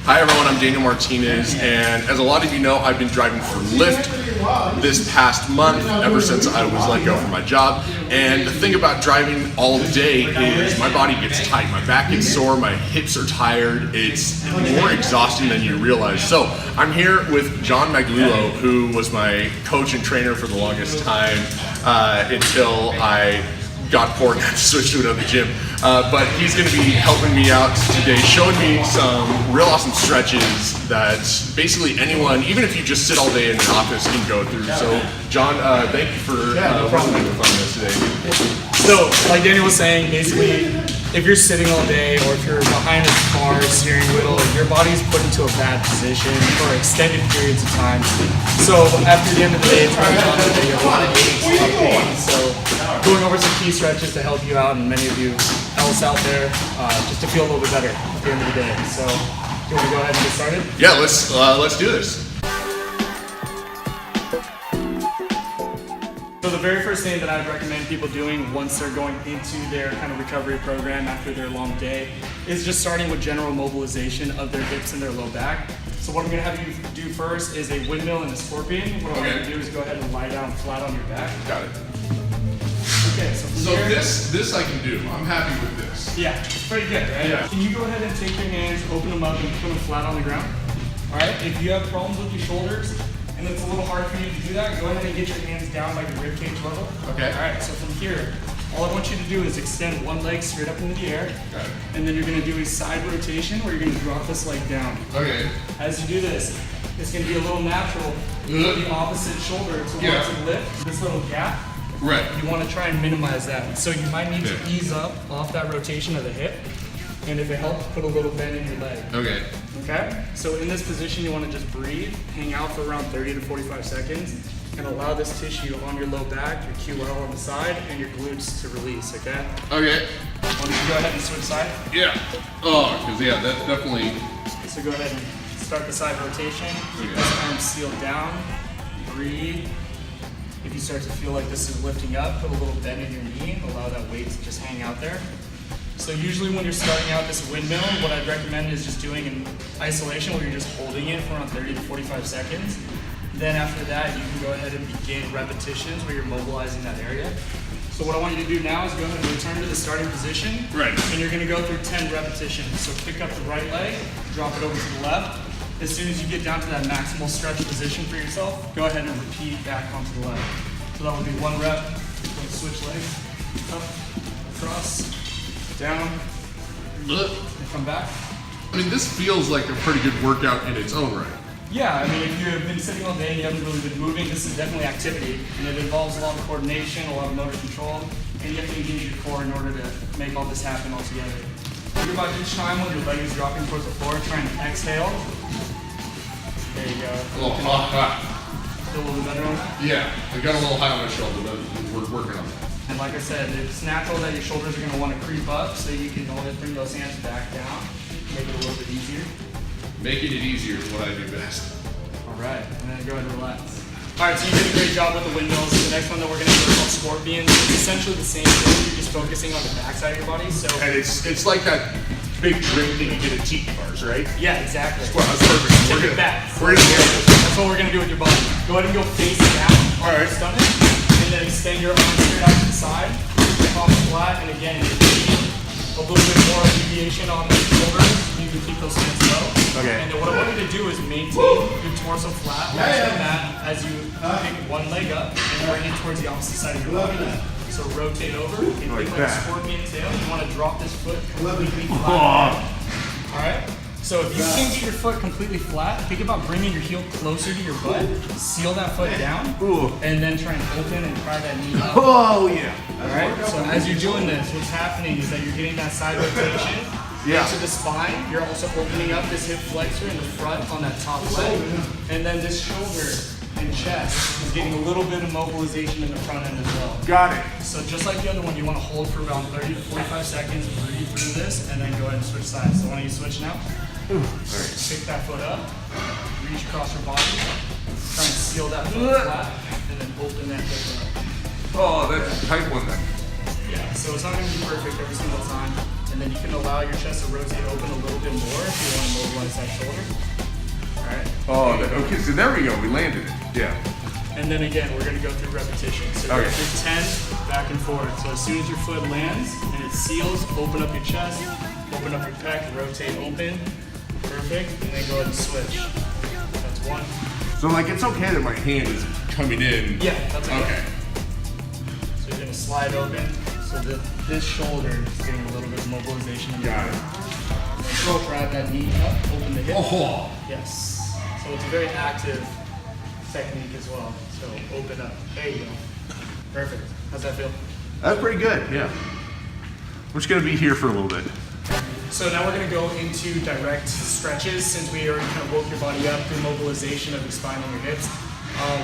Hi everyone, I'm Daniel Martinez, and as a lot of you know, I've been driving for Lyft this past month, ever since I was let go from my job. And the thing about driving all day is my body gets tight, my back gets sore, my hips are tired. It's more exhausting than you realize. So I'm here with Jon Magliulo, who was my coach and trainer for the longest time until I got poor and had to switch to another gym. But he's going to be helping me out today, showing me some real awesome stretches that basically anyone, even if you just sit all day in an office, can go through. So, Jon, thank you for working with us today. So, like Daniel was saying, basically, if you're sitting all day or if you're behind a car steering wheel, your body's put into a bad position for extended periods of time. So, after the end of the day, it's probably on the day of a lot of aches, a lot of pain. So, going over some key stretches to help you out and many of you else out there, just to feel a little bit better at the end of the day. So, do you want to go ahead and get started? Yeah, let's do this. So the very first thing that I'd recommend people doing once they're going into their kind of recovery program after their long day is just starting with general mobilization of their hips and their low back. So what I'm going to have you do first is a windmill and a scorpion. What I'm going to do is go ahead and lie down flat on your back. Got it. Okay, so here, this I can do. I'm happy with this. Yeah, it's pretty good, right? Yeah. Can you go ahead and take your hands, open them up, and put them flat on the ground? All right. If you have problems with your shoulders and it's a little hard for you to do that, go ahead and get your hands down like a ribcage level. Okay. All right. So from here, all I want you to do is extend one leg straight up into the air. Got it. And then you're going to do a side rotation where you're going to drop this leg down. Okay. As you do this, it's going to be a little natural for the opposite shoulder to want to lift this little gap. Right. You want to try and minimize that. So you might need to ease up off that rotation of the hip. And if it helps, put a little bend in your leg. Okay. Okay? So in this position, you want to just breathe, hang out for around 30 to 45 seconds, and allow this tissue on your low back, your QL on the side, and your glutes to release, okay? Okay. Why don't you go ahead and switch side? Yeah. Oh, because yeah, that's definitely. So go ahead and start the side rotation. Keep this arm sealed down. Breathe. If you start to feel like this is lifting up, put a little bend in your knee, allow that weight to just hang out there. So usually when you're starting out this windmill, what I'd recommend is just doing an isolation where you're just holding it for around 30 to 45 seconds. Then after that, you can go ahead and begin repetitions where you're mobilizing that area. So what I want you to do now is go ahead and return to the starting position. Right. And you're gonna go through 10 repetitions. So pick up the right leg, drop it over to the left. As soon as you get down to that maximal stretch position for yourself, go ahead and repeat back onto the left. So that would be one rep, switch legs, up, across, down, and come back. I mean, this feels like a pretty good workout in its own right. Yeah, I mean, if you've been sitting all day and you haven't really been moving, this is definitely activity. And it involves a lot of coordination, a lot of motor control, and you have to engage your core in order to make all this happen all together. Think about each time when your leg is dropping towards the floor, try and exhale. There you go. A little hot. Feel a little bit better on that? Yeah, I got a little high on my shoulder, but we're working on that. And like I said, it's natural that your shoulders are going to want to creep up, so you can always bring those hands back down, make it a little bit easier. Making it easier is what I do best. All right, and then go ahead and relax. All right, so you did a great job with the windmills. The next one that we're going to do is called scorpions. It's essentially the same thing. You're just focusing on the backside of your body. So and it's like that big drink that you get at tiki bars, right? yeah, exactly. Well, that's perfect. Take it back. We're gonna nail this. That's what we're going to do with your body. Go ahead and go face down on your stomach, and then extend your arms straight out to the side, off flat, and again, if you need a little bit more deviation on the shoulders, you can keep those hands low. Okay. And then what I want you to do is maintain your torso flat on the mat as you pick one leg up and bring it towards the opposite side of your body. So rotate over, and think like a scorpion tail. You want to drop this foot completely flat. All right? So if you can get your foot completely flat, think about bringing your heel closer to your butt, seal that foot down, and then try and open and pry that knee up. Oh yeah. All right. So as you're doing this, what's happening is that you're getting that side rotation into the spine. You're also opening up this hip flexor in the front on that top leg, and then this shoulder and chest is getting a little bit of mobilization in the front end as well. Got it. So just like the other one, you want to hold for around 30 to 45 seconds, breathe through this, and then go ahead and switch sides. So why don't you switch now? All right. Pick that foot up, reach across your body, try and seal that foot flat, and then open that hip up. Oh, that's a tight one then. Yeah, so it's not going to be perfect every single time. And then you can allow your chest to rotate open a little bit more if you want to stabilize that shoulder. All right. Oh, okay, so there we go, we landed it, yeah. And then again, we're gonna go through repetition. So go through 10, back and forth. So as soon as your foot lands and it seals, open up your chest, open up your pec, rotate open. Perfect, and then go ahead and switch. That's 1. So like, it's okay that my hand is coming in. Yeah, that's okay. Okay. So you're gonna slide open, so that this shoulder is getting a little bit of mobilization. Got it. Control, grab that knee up, open the hip. Oh. Yes. So it's a very active technique as well. So open up. There you go. Perfect. How's that feel? That's pretty good, yeah. We're just gonna be here for a little bit. So now we're going to go into direct stretches since we already kind of woke your body up through mobilization of your spine and your hips.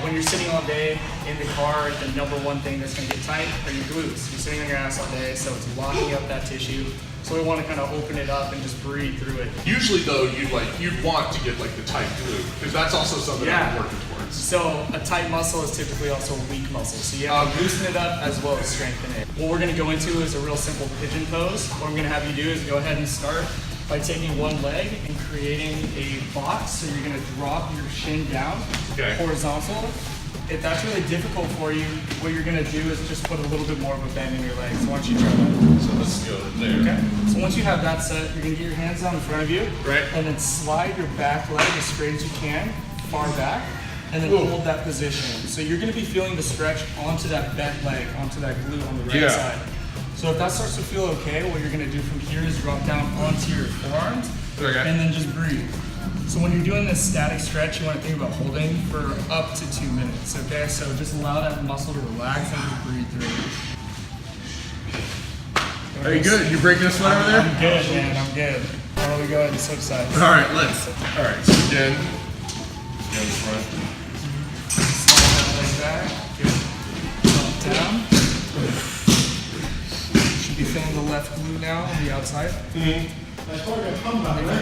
When you're sitting all day in the car, the number one thing that's going to get tight are your glutes. You're sitting on your ass all day, so it's locking up that tissue. So we want to kind of open it up and just breathe through it. Usually though, you'd want to get like the tight glute, because that's also something I'm working towards. So a tight muscle is typically also a weak muscle. So you have to loosen it up as well as strengthen it. What we're going to go into is a real simple pigeon pose. What I'm going to have you do is go ahead and start by taking one leg and creating a box. So you're going to drop your shin down horizontal. If that's really difficult for you, what you're going to do is just put a little bit more of a bend in your legs. So why don't you try that? So let's go there. Okay. So once you have that set, you're going to get your hands down in front of you. Right. And then slide your back leg as straight as you can, far back. And then hold that position. So you're going to be feeling the stretch onto that bent leg, onto that glute on the right side. So if that starts to feel okay, what you're going to do from here is drop down onto your forearms and then just breathe. So when you're doing this static stretch, you want to think about holding for up to 2 minutes, okay? So just allow that muscle to relax and just breathe through. Are you good? You breaking a sweat over there? I'm good, man. I'm good. Why don't we go ahead and switch sides? All right, let's. All right, so again, go in front. Slide that leg back. Good. Down. Should be feeling the left glute now on the outside. If you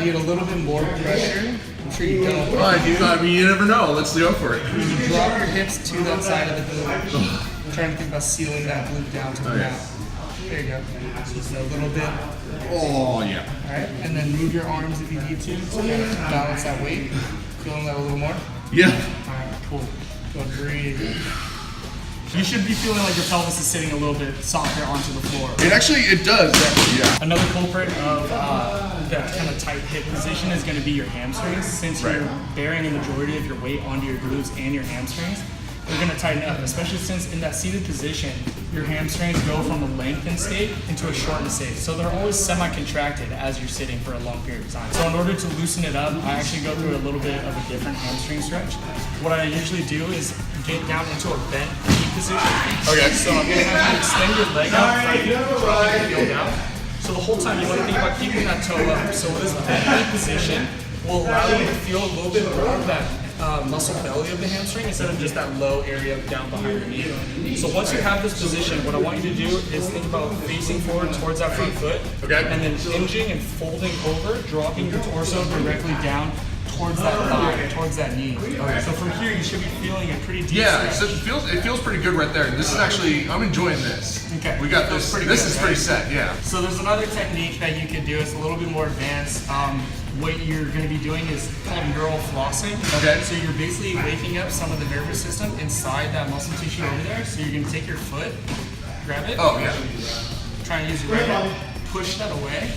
need a little bit more pressure, I'm sure you don't. I mean, you never know. Let's go for it. You drop your hips to that side of the glute. I'm trying to think about sealing that glute down to the ground. There you go. Just a little bit. Oh, yeah. All right, and then move your arms if you need to kind of balance that weight. Feeling that a little more? Yeah. All right, cool. Go breathe. You should be feeling like your pelvis is sitting a little bit softer onto the floor. It does, yeah. Another culprit of that kind of tight hip position is going to be your hamstrings. Since you're bearing a majority of your weight onto your glutes and your hamstrings, they're going to tighten up, especially since in that seated position, your hamstrings go from a lengthened state into a shortened state. So they're always semi-contracted as you're sitting for a long period of time. So in order to loosen it up, I actually go through a little bit of a different hamstring stretch. What I usually do is get down into a bent knee position. Okay. So I'm going to have you extend your leg out in front of you, dropping your heel down. So the whole time you want to think about keeping that toe up. So this bent knee position will allow you to feel a little bit more of that muscle belly of the hamstring instead of just that low area down behind your knee. So once you have this position, what I want you to do is think about facing forward towards that front foot, and then hinging and folding over, dropping your torso directly down towards that thigh, towards that knee. So from here, you should be feeling a pretty deep stretch. It feels pretty good right there. And this is actually, I'm enjoying this. Okay. We got this. This is pretty set, yeah. So there's another technique that you could do. It's a little bit more advanced. What you're going to be doing is called neural flossing. Okay. So you're basically waking up some of the nervous system inside that muscle tissue over there. So you're going to take your foot, grab it. Oh, yeah. Try and use your right hand. Push that away.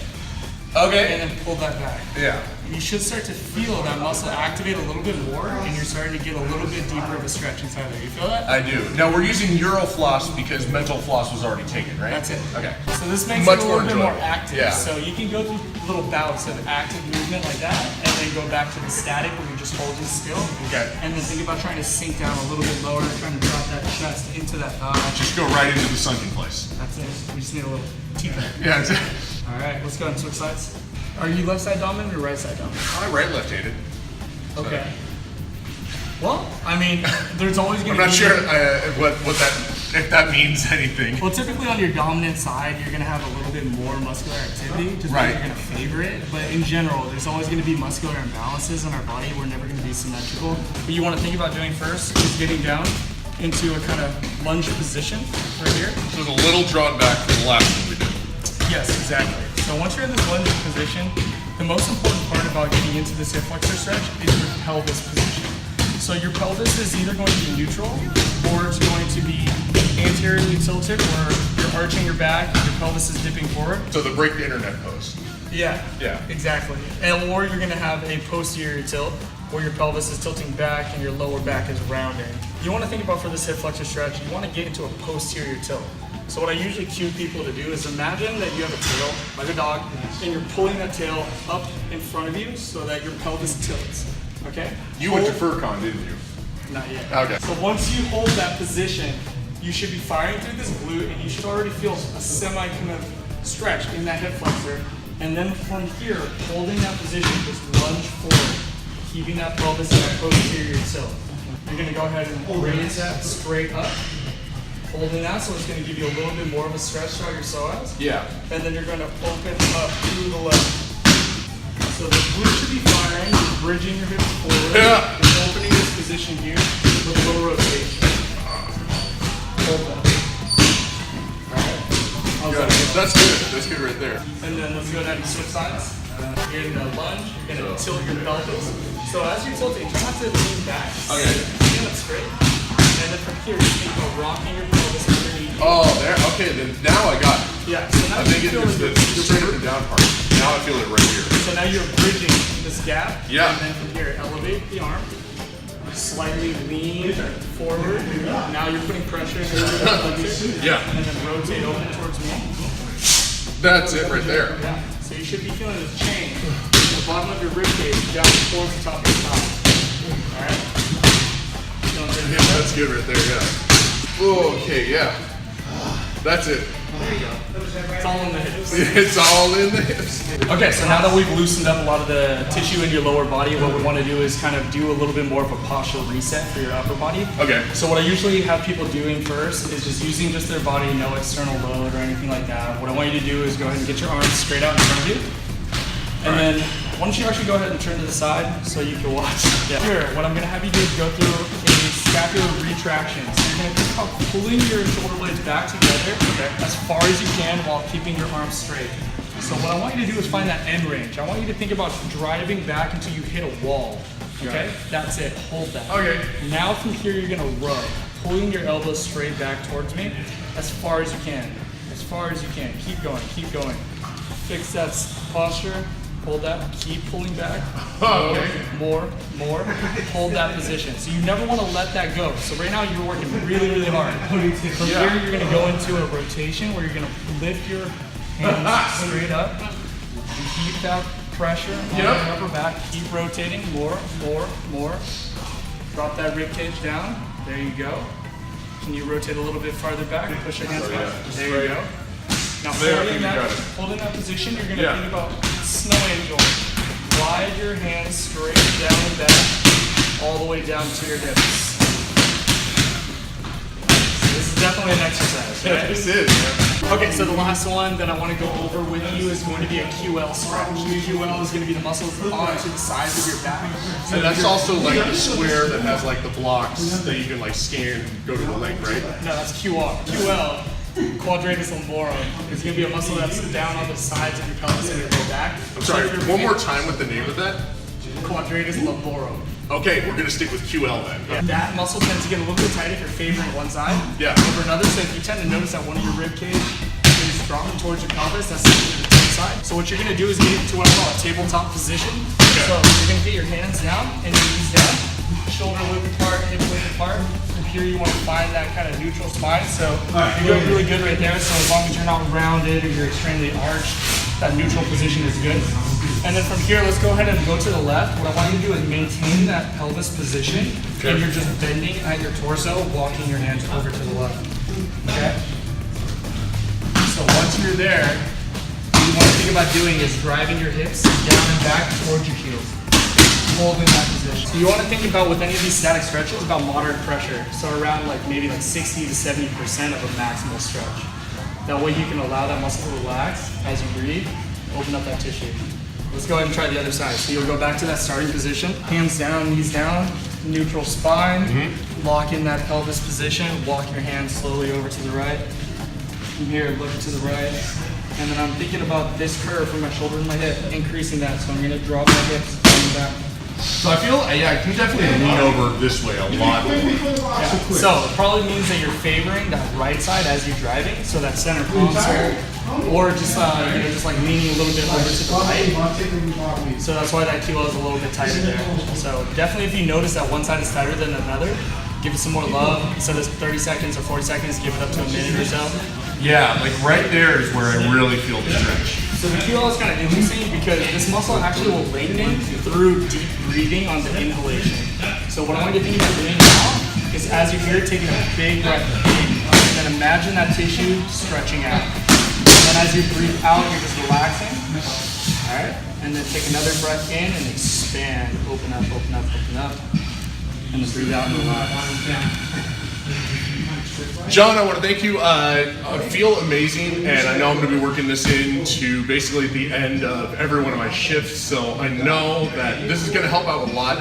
Okay. And then pull that back. Yeah. You should start to feel that muscle activate a little bit more, and you're starting to get a little bit deeper of a stretch inside there. You feel that? I do. Now we're using neural floss because mental floss was already taken, right? That's it. Okay. So this makes Much it a little more bit more enjoyable. active. Yeah. So you can go through little bouts of active movement like that, and then go back to the static where you're just holding still. Okay. And then think about trying to sink down a little bit lower, trying to drop that chest into that thigh. Just go right into the sunken place. That's it. We just need a little teeth. Yeah, that's it. All right, let's go and switch sides. Are you left side dominant or right side dominant? I'm right left-handed. Okay. Well, I mean, there's always going to be... I'm not sure if that means anything. Well, typically on your dominant side, you're going to have a little bit more muscular activity, just because you're going to favor it. But in general, there's always going to be muscular imbalances in our body. We're never going to be symmetrical. What you want to think about doing first is getting down into a kind of lunge position right here. So it's a little drawn back from the last one we did. Yes, exactly. So once you're in this lunge position, the most important part of about getting into this hip flexor stretch is your pelvis position. So your pelvis is either going to be neutral or it's going to be anteriorly tilted where you're arching your back, your pelvis is dipping forward. So the break the internet pose. Yeah, exactly. Or you're gonna have a posterior tilt where your pelvis is tilting back and your lower back is rounding. You wanna think about for this hip flexor stretch, you wanna get into a posterior tilt. So what I usually cue people to do is imagine that you have a tail, like a dog, and you're pulling that tail up in front of you so that your pelvis tilts, okay? You went to FurCon, didn't you? Not yet. Okay. So once you hold that position, you should be firing through this glute and you should already feel a semi kind of stretch in that hip flexor. And then from here, holding that position, just lunge forward, keeping that pelvis in that posterior tilt. You're gonna go ahead and raise that straight up, holding that, so it's gonna give you a little bit more of a stretch throughout your psoas. Yeah. And then you're gonna open up through the left. So the glute should be firing, you're bridging your hips forward, and opening this position here with a little rotation. Hold that. That's good. That's good right there. And then let's go ahead and switch sides. You're in the lunge, you're gonna tilt your pelvis. So as you're tilting, try not to lean back. Okay. Stand up straight. And then from here, you think about rocking your pelvis underneath. Oh, there. Okay, then now I got it. Yeah, so now I think you feel it's the straight up and down part. Now I feel it right here. So now you're bridging this gap. Yeah. And then from here, elevate the arm. Slightly lean forward. Now you're putting pressure in your flexor. Yeah. And then rotate over towards me. That's it right there. Yeah. So you should be feeling this change from the bottom of your rib cage down towards the top of your thigh. All right. That's good right there. Yeah. Okay. Yeah. That's it. There you go. It's all in the hips. It's all in the hips. Okay, so now that we've loosened up a lot of the tissue in your lower body, what we want to do is kind of do a little bit more of a postural reset for your upper body. Okay. So what I usually have people doing first is just using just their body, no external load or anything like that. What I want you to do is go ahead and get your arms straight out in front of you. And then why don't you actually go ahead and turn to the side so you can watch. Yeah. Here, what I'm going to have you do is go through a scapular retraction. So you're going to think about pulling your shoulder blades back together as far as you can while keeping your arms straight. So what I want you to do is find that end range. I want you to think about driving back until you hit a wall. Okay? That's it. Hold that. Okay. Now from here you're going to rub, pulling your elbows straight back towards me as far as you can. As far as you can. Keep going. Keep going. Fix that posture. Hold that, keep pulling back, more, hold that position. So you never want to let that go. So right now you're working really, really hard. From here you're going to go into a rotation where you're going to lift your hands straight up, keep that pressure on your upper back, keep rotating, more. Drop that rib cage down, there you go. Can you rotate a little bit farther back and push your hands back? There you go. Now holding that position, you're going to think about snow angel. Glide your hands straight down and back, all the way down to your hips. This is definitely an exercise, right? This is, man. Okay, so the last one that I want to go over with you is going to be a QL stretch. QL is going to be the muscles onto the sides of your back. So And that's also like the square that has like the blocks that you can like scan and go to the leg, right? No, that's QR. QL, quadratus lumborum, is going to be a muscle that's down on the sides of your pelvis and your lower back. I'm sorry, one more time with the name of that? Quadratus lumborum. Okay, we're gonna stick with QL then. Yeah. That muscle tends to get a little bit tight if you're favoring one side over another. So if you tend to notice that one of your rib cage is dropping towards your pelvis, that's the tight side. So what you're gonna do is get into what I call a tabletop position. So you're gonna get your hands down and your knees down, shoulder width apart, hip width apart. From here you want to find that kind of neutral spine. So you're doing really good right there. So as long as you're not rounded or you're extremely arched, that neutral position is good. And then from here, let's go ahead and go to the left. What I want you to do is maintain that pelvis position, and you're just bending at your torso, walking your hands over to the left. Okay? So once you're there, what you want to think about doing is driving your hips down and back towards your heels, holding that position. So you want to think about with any of these static stretches about moderate pressure. So around maybe 60 to 70% of a maximal stretch. That way you can allow that muscle to relax as you breathe, open up that tissue. Let's go ahead and try the other side. So you'll go back to that starting position, hands down, knees down, neutral spine, lock in that pelvis position, walk your hands slowly over to the right. From here, look to the right, And then I'm thinking about this curve from my shoulder and my hip, increasing that. So I'm gonna drop my hips and back. So I feel, yeah, I can definitely lean over this way a lot more. Yeah. So it probably means that you're favoring that right side as you're driving, so that center console, or just just like leaning a little bit over to the right. So that's why that kilo is a little bit tighter there. So definitely, if you notice that one side is tighter than another, give it some more love. Instead of 30 seconds or 40 seconds, give it up to a minute or so. Yeah, like right there is where I really feel the stretch. So the kilo is kind of interesting because this muscle actually will lengthen through deep breathing on the inhalation. So what I want you to think about doing now is as you're here, taking a big breath in, and then imagine that tissue stretching out. And then as you breathe out, you're just relaxing. All right, and then take another breath in and expand. Open up, open up, open up. And then breathe out and relax. Jon, I want to thank you. I feel amazing, and I know I'm going to be working this into basically the end of every one of my shifts, so I know that this is going to help out a lot.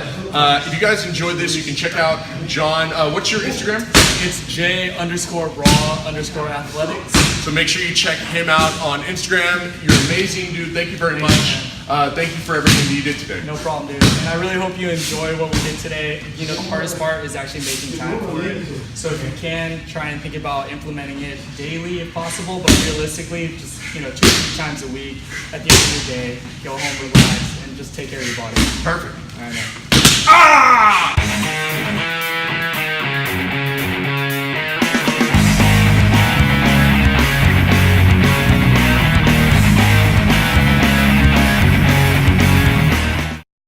If you guys enjoyed this, you can check out Jon. What's your Instagram? It's J_raw_athletics. So make sure you check him out on Instagram. You're amazing, dude. Thank you very much. Thank you for everything you did today. No problem, dude. And I really hope you enjoy what we did today. You know, the hardest part is actually making time for it. So if you can, try and think about implementing it daily if possible, but realistically, just 2 or 3 times a week. At the end of the day, go home, relax, and just take care of your body. Perfect. All right, man. Ah!